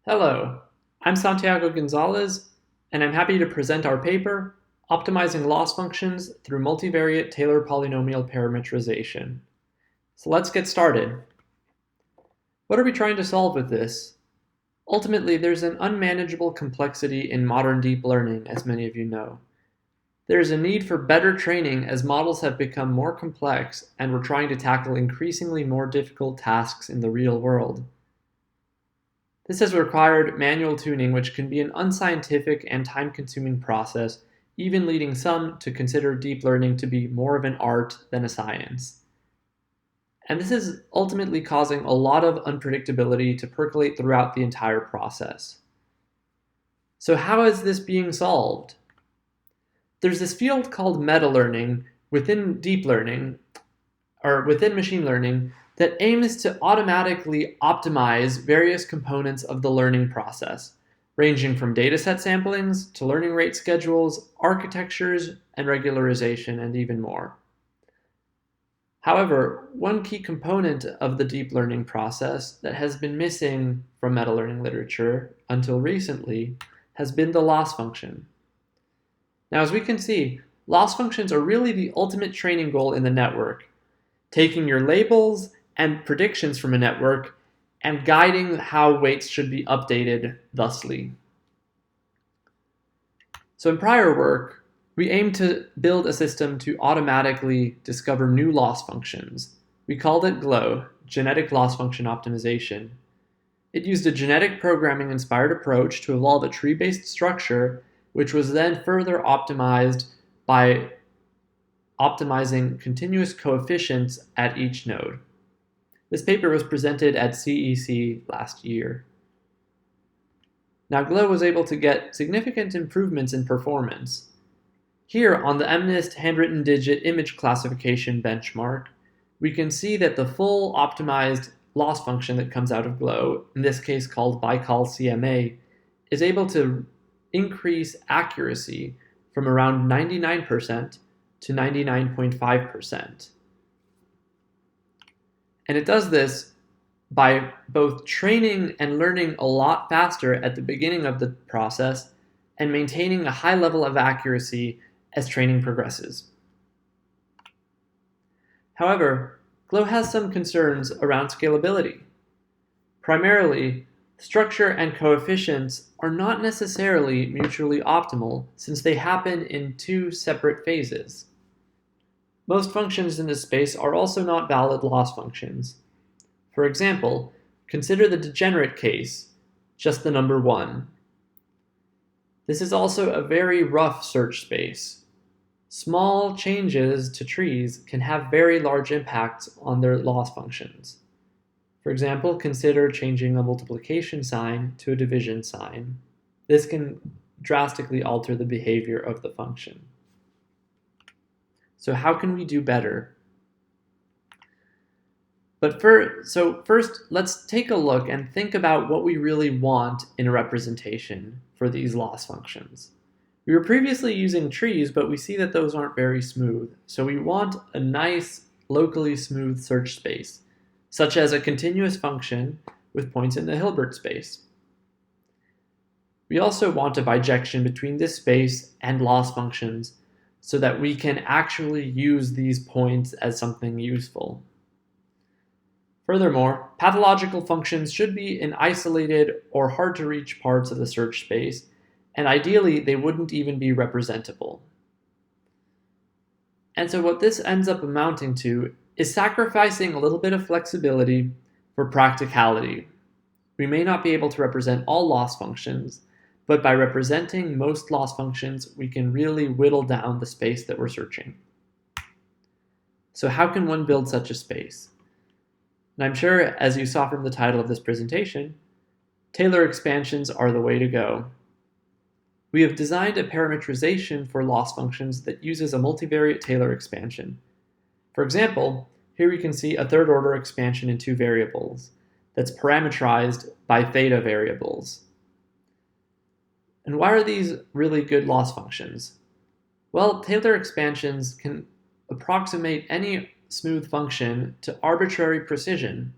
Hello, I'm Santiago Gonzalez, and I'm happy to present our paper, Optimizing Loss Functions Through Multivariate Taylor Polynomial Parameterization. So let's get started. What are we trying to solve with this? Ultimately, there's an unmanageable complexity in modern deep learning, as many of you know. There is a need for better training as models have become more complex and we're trying to tackle increasingly more difficult tasks in the real world. This has required manual tuning, which can be an unscientific and time-consuming process, even leading some to consider deep learning to be more of an art than a science. And this is ultimately causing a lot of unpredictability to percolate throughout the entire process. So how is this being solved? There's this field called metalearning within deep learning, or within machine learning, that aims to automatically optimize various components of the learning process, ranging from dataset samplings to learning rate schedules, architectures, and regularization, and even more. However, one key component of the deep learning process that has been missing from metalearning literature until recently has been the loss function. Now, as we can see, loss functions are really the ultimate training goal in the network, taking your labels and predictions from a network and guiding how weights should be updated thusly. So in prior work, we aimed to build a system to automatically discover new loss functions. We called it GLO, Genetic Loss Function Optimization. It used a genetic programming-inspired approach to evolve a tree-based structure, which was then further optimized by optimizing continuous coefficients at each node. This paper was presented at CEC last year. Now, GLO was able to get significant improvements in performance. Here on the MNIST handwritten digit image classification benchmark, we can see that the full optimized loss function that comes out of GLO, in this case called BiCal CMA, is able to increase accuracy from around 99% to 99.5%. And it does this by both training and learning a lot faster at the beginning of the process and maintaining a high level of accuracy as training progresses. However, GLO has some concerns around scalability. Primarily, structure and coefficients are not necessarily mutually optimal since they happen in two separate phases. Most functions in this space are also not valid loss functions. For example, consider the degenerate case, just the number 1. This is also a very rough search space. Small changes to trees can have very large impacts on their loss functions. For example, consider changing a multiplication sign to a division sign. This can drastically alter the behavior of the function. So how can we do better? First, let's take a look and think about what we really want in a representation for these loss functions. We were previously using trees, but we see that those aren't very smooth. So we want a nice, locally smooth search space, such as a continuous function with points in the Hilbert space. We also want a bijection between this space and loss functions so that we can actually use these points as something useful. Furthermore, pathological functions should be in isolated or hard-to-reach parts of the search space, and ideally they wouldn't even be representable. And so what this ends up amounting to is sacrificing a little bit of flexibility for practicality. We may not be able to represent all loss functions, but by representing most loss functions, we can really whittle down the space that we're searching. So how can one build such a space? And I'm sure, as you saw from the title of this presentation, Taylor expansions are the way to go. We have designed a parameterization for loss functions that uses a multivariate Taylor expansion. For example, here we can see a third-order expansion in 2 variables that's parameterized by theta variables. And why are these really good loss functions? Well, Taylor expansions can approximate any smooth function to arbitrary precision.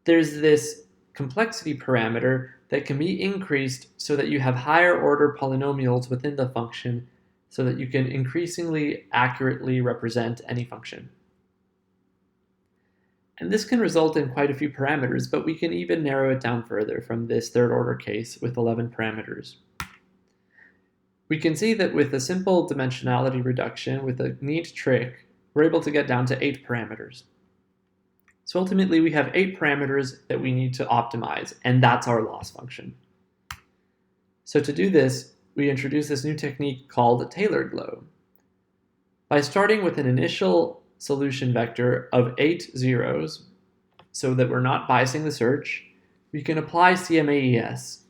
There's this complexity parameter that can be increased so that you have higher order polynomials within the function so that you can increasingly accurately represent any function. And this can result in quite a few parameters, but we can even narrow it down further from this third order case with 11 parameters. We can see that with a simple dimensionality reduction with a neat trick, we're able to get down to 8 parameters. So ultimately we have 8 parameters that we need to optimize, and that's our loss function. So to do this, we introduce this new technique called TaylorGLO. By starting with an initial solution vector of 8 zeros, so that we're not biasing the search, we can apply CMA-ES.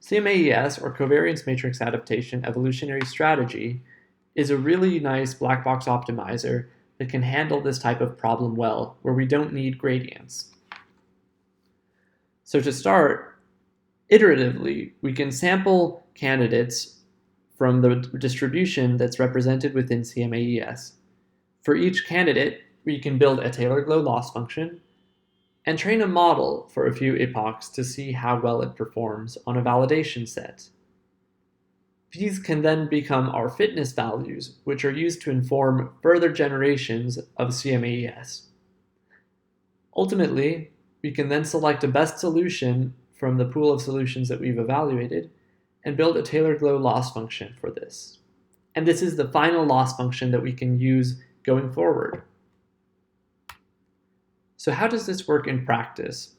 CMA-ES, or Covariance Matrix Adaptation Evolutionary Strategy, is a really nice black box optimizer that can handle this type of problem well, where we don't need gradients. So to start, iteratively, we can sample candidates from the distribution that's represented within CMA-ES. For each candidate, we can build a TaylorGLO loss function and train a model for a few epochs to see how well it performs on a validation set. These can then become our fitness values, which are used to inform further generations of CMA-ES. Ultimately, we can then select a best solution from the pool of solutions that we've evaluated and build a TaylorGLO loss function for this. And this is the final loss function that we can use going forward. So how does this work in practice?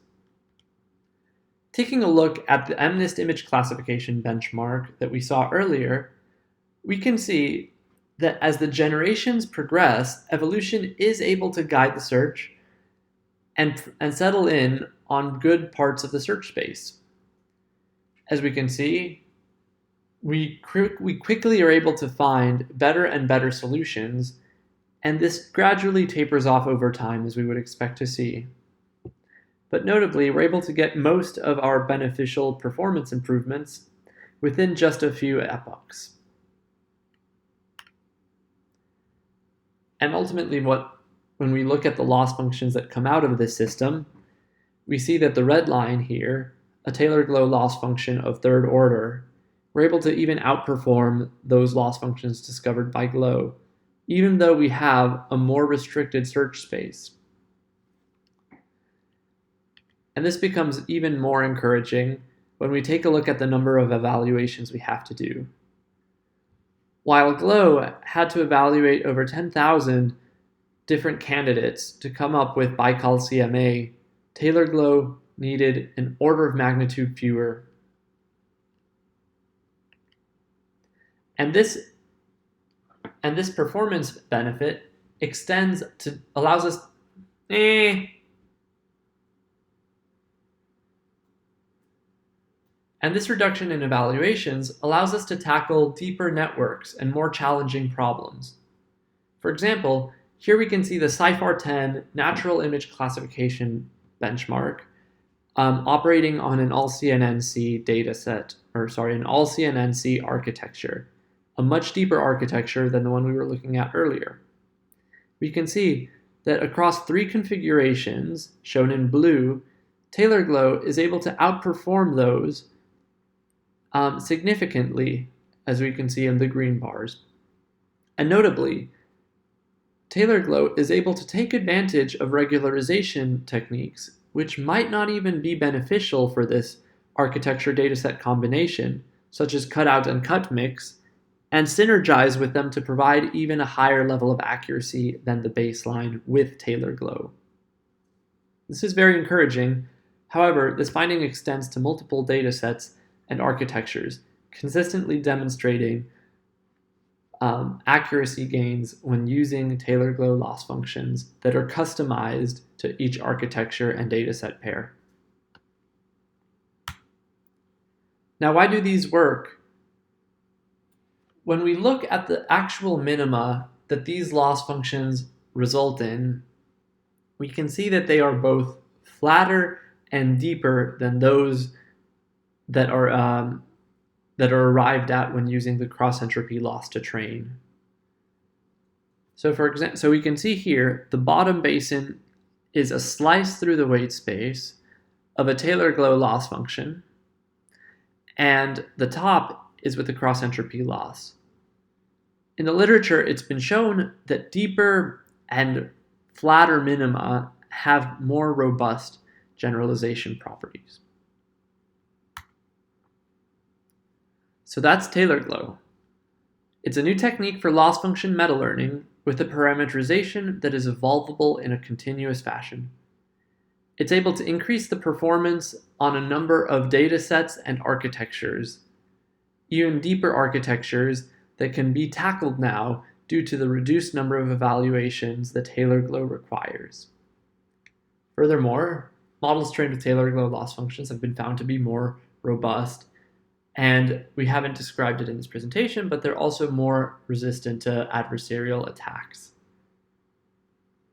Taking a look at the MNIST image classification benchmark that we saw earlier, we can see that as the generations progress, evolution is able to guide the search and settle in on good parts of the search space. As we can see, we quickly are able to find better and better solutions, and this gradually tapers off over time, as we would expect to see. But notably, we're able to get most of our beneficial performance improvements within just a few epochs. And ultimately, when we look at the loss functions that come out of this system, we see that the red line here, a TaylorGLO loss function of third order, we're able to even outperform those loss functions discovered by GLO, even though we have a more restricted search space. And this becomes even more encouraging when we take a look at the number of evaluations we have to do. While GLO had to evaluate over 10,000 different candidates to come up with BICAL CMA, TaylorGLO needed an order of magnitude fewer. And this performance benefit allows us And this reduction in evaluations allows us to tackle deeper networks and more challenging problems. For example, here we can see the CIFAR-10 natural image classification benchmark operating on an all-CNNC dataset, an all-CNNC architecture, a much deeper architecture than the one we were looking at earlier. We can see that across 3 configurations, shown in blue, TaylorGLO is able to outperform those significantly, as we can see in the green bars. And notably, TaylorGLO is able to take advantage of regularization techniques, which might not even be beneficial for this architecture dataset combination, such as cutout and cut mix, and synergize with them to provide even a higher level of accuracy than the baseline with TaylorGLO. This is very encouraging. However, this finding extends to multiple datasets and architectures, consistently demonstrating accuracy gains when using TaylorGLO loss functions that are customized to each architecture and dataset pair. Now, why do these work? When we look at the actual minima that these loss functions result in, we can see that they are both flatter and deeper than those that are arrived at when using the cross-entropy loss to train. So for example, so we can see here, the bottom basin is a slice through the weight space of a TaylorGLO loss function, and the top is with the cross-entropy loss. In the literature, it's been shown that deeper and flatter minima have more robust generalization properties. So that's TaylorGLO. It's a new technique for loss function metalearning with a parameterization that is evolvable in a continuous fashion. It's able to increase the performance on a number of data sets and architectures, even deeper architectures that can be tackled now due to the reduced number of evaluations that TaylorGLO requires. Furthermore, models trained with TaylorGLO loss functions have been found to be more robust, and we haven't described it in this presentation, but they're also more resistant to adversarial attacks.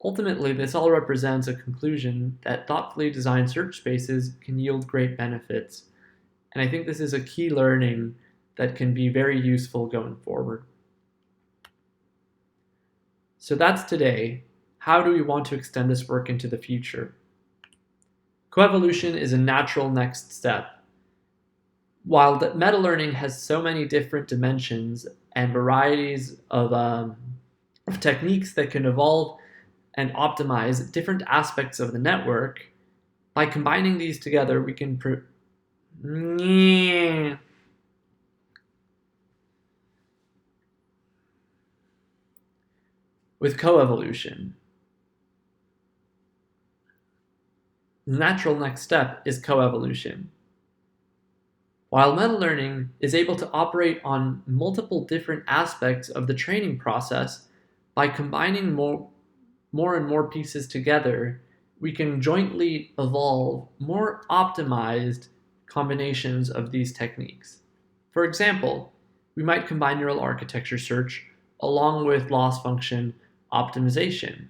Ultimately, this all represents a conclusion that thoughtfully designed search spaces can yield great benefits, and I think this is a key learning that can be very useful going forward. So that's today. How do we want to extend this work into the future? Coevolution is a natural next step. While the metalearning has so many different dimensions and varieties of techniques that can evolve and optimize different aspects of the network, by combining these together, we can with coevolution. The natural next step is coevolution. While metalearning is able to operate on multiple different aspects of the training process, by combining more and more pieces together, we can jointly evolve more optimized combinations of these techniques. For example, we might combine neural architecture search along with loss function optimization.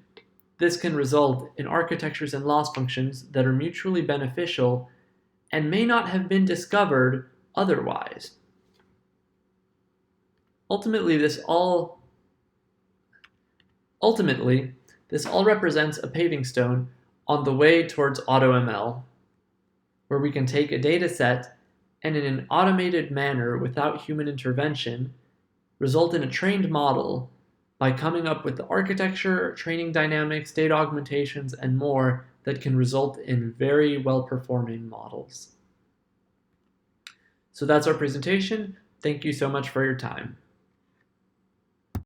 This can result in architectures and loss functions that are mutually beneficial and may not have been discovered otherwise. Ultimately, this all represents a paving stone on the way towards AutoML, where we can take a data set and in an automated manner without human intervention, result in a trained model by coming up with the architecture, training dynamics, data augmentations, and more that can result in very well-performing models. So that's our presentation. Thank you so much for your time.